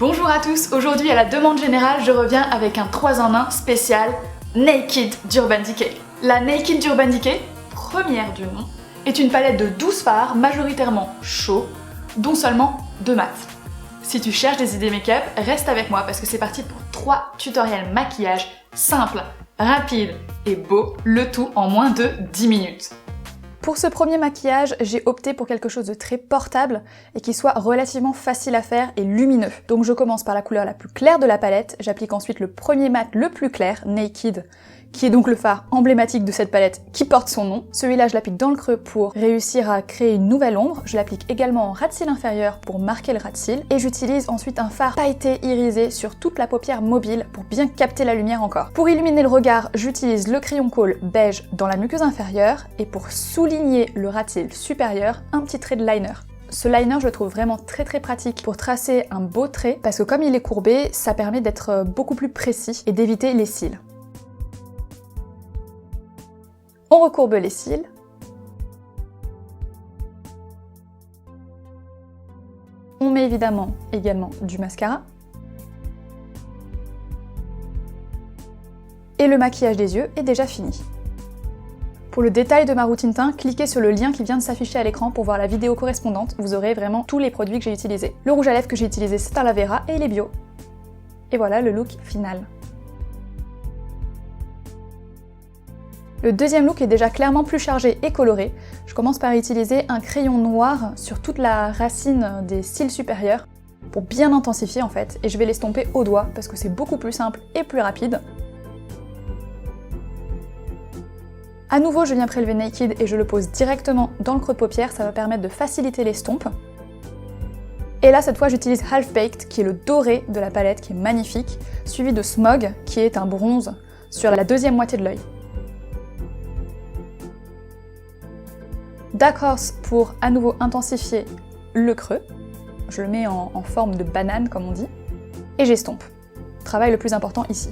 Bonjour à tous, aujourd'hui à la demande générale, je reviens avec un 3 en 1 spécial Naked d'Urban Decay. La Naked d'Urban Decay, première du nom, est une palette de 12 fards majoritairement chauds, dont seulement 2 mats. Si tu cherches des idées make-up, reste avec moi parce que c'est parti pour 3 tutoriels maquillage simples, rapides et beaux, le tout en moins de 10 minutes. Pour ce premier maquillage, j'ai opté pour quelque chose de très portable et qui soit relativement facile à faire et lumineux. Donc je commence par la couleur la plus claire de la palette, j'applique ensuite le premier mat le plus clair, Naked, qui est donc le fard emblématique de cette palette qui porte son nom. Celui-là, je l'applique dans le creux pour réussir à créer une nouvelle ombre. Je l'applique également en ras de cils inférieur pour marquer le ras de cils. Et j'utilise ensuite un fard pailleté irisé sur toute la paupière mobile pour bien capter la lumière encore. Pour illuminer le regard, j'utilise le crayon colle beige dans la muqueuse inférieure. Et pour souligner le ras de cils supérieur, un petit trait de liner. Ce liner, je le trouve vraiment très pratique pour tracer un beau trait parce que comme il est courbé, ça permet d'être beaucoup plus précis et d'éviter les cils. On recourbe les cils. On met évidemment également du mascara. Et le maquillage des yeux est déjà fini. Pour le détail de ma routine teint, cliquez sur le lien qui vient de s'afficher à l'écran pour voir la vidéo correspondante. Vous aurez vraiment tous les produits que j'ai utilisés. Le rouge à lèvres que j'ai utilisé, c'est Aloe Vera et il est bio. Et voilà le look final. Le deuxième look est déjà clairement plus chargé et coloré. Je commence par utiliser un crayon noir sur toute la racine des cils supérieurs pour bien intensifier en fait, et je vais l'estomper au doigt parce que c'est beaucoup plus simple et plus rapide. À nouveau, je viens prélever Naked et je le pose directement dans le creux de paupière, ça va permettre de faciliter l'estompe. Et là, cette fois, j'utilise Half Baked, qui est le doré de la palette, qui est magnifique, suivi de Smog, qui est un bronze sur la deuxième moitié de l'œil. Dark Horse pour à nouveau intensifier le creux. Je le mets en forme de banane comme on dit. Et j'estompe. Travail le plus important ici.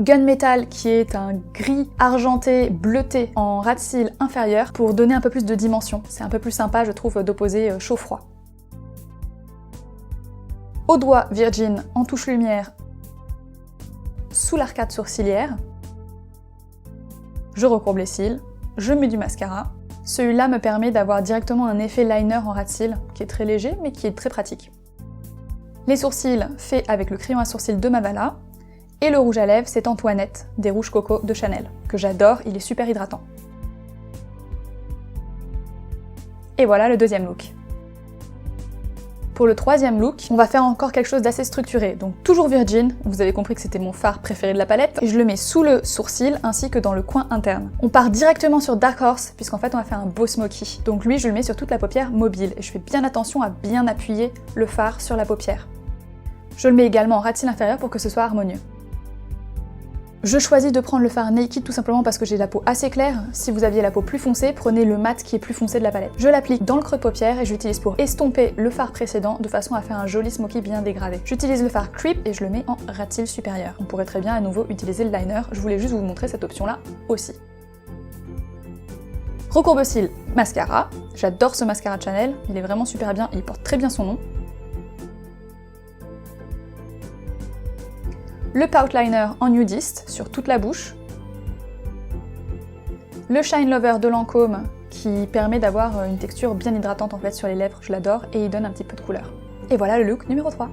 Gunmetal qui est un gris argenté bleuté en ras de cils inférieur pour donner un peu plus de dimension. C'est un peu plus sympa je trouve d'opposer chaud-froid. Au doigt Virgin en touche lumière sous l'arcade sourcilière. Je recourbe les cils. Je mets du mascara. Celui-là me permet d'avoir directement un effet liner en ras de cils qui est très léger mais qui est très pratique. Les sourcils faits avec le crayon à sourcils de Mavala. Et le rouge à lèvres, c'est Antoinette des rouges coco de Chanel, que j'adore, il est super hydratant. Et voilà le deuxième look. Pour le troisième look, on va faire encore quelque chose d'assez structuré. Donc toujours Virgin, vous avez compris que c'était mon fard préféré de la palette, et je le mets sous le sourcil ainsi que dans le coin interne. On part directement sur Dark Horse, puisqu'en fait on va faire un beau smoky. Donc lui, je le mets sur toute la paupière mobile, et je fais bien attention à bien appuyer le fard sur la paupière. Je le mets également en ras de cils inférieur pour que ce soit harmonieux. Je choisis de prendre le fard Naked tout simplement parce que j'ai la peau assez claire. Si vous aviez la peau plus foncée, prenez le mat qui est plus foncé de la palette. Je l'applique dans le creux de paupière et je l'utilise pour estomper le fard précédent de façon à faire un joli smoky bien dégradé. J'utilise le fard Creep et je le mets en ras de cils supérieur. On pourrait très bien à nouveau utiliser le liner, je voulais juste vous montrer cette option-là aussi. Recourbe cils, mascara. J'adore ce mascara de Chanel, il est vraiment super bien et il porte très bien son nom. Le Pout Liner en nudiste sur toute la bouche. Le Shine Lover de Lancôme qui permet d'avoir une texture bien hydratante en fait sur les lèvres, je l'adore, et il donne un petit peu de couleur. Et voilà le look numéro 3.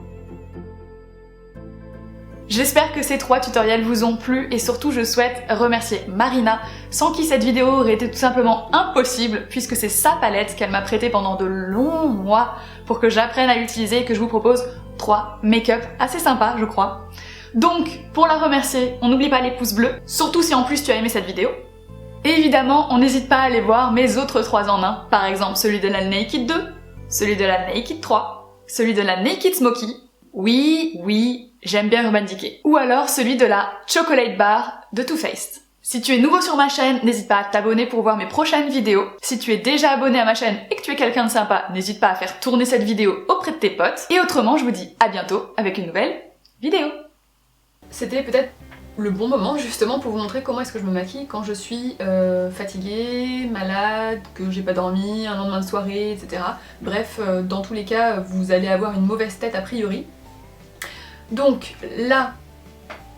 J'espère que ces 3 tutoriels vous ont plu et surtout je souhaite remercier Marina, sans qui cette vidéo aurait été tout simplement impossible puisque c'est sa palette qu'elle m'a prêtée pendant de longs mois pour que j'apprenne à l'utiliser et que je vous propose 3 make-up assez sympas je crois. Donc, pour la remercier, on n'oublie pas les pouces bleus, surtout si en plus tu as aimé cette vidéo. Et évidemment, on n'hésite pas à aller voir mes autres 3 en 1, par exemple celui de la Naked 2, celui de la Naked 3, celui de la Naked Smoky, oui, j'aime bien Urban Decay, ou alors celui de la Chocolate Bar de Too Faced. Si tu es nouveau sur ma chaîne, n'hésite pas à t'abonner pour voir mes prochaines vidéos. Si tu es déjà abonné à ma chaîne et que tu es quelqu'un de sympa, n'hésite pas à faire tourner cette vidéo auprès de tes potes. Et autrement, je vous dis à bientôt avec une nouvelle vidéo. C'était peut-être le bon moment justement pour vous montrer comment est-ce que je me maquille quand je suis fatiguée, malade, que j'ai pas dormi, un lendemain de soirée, etc. Bref, dans tous les cas, vous allez avoir une mauvaise tête a priori. Donc là,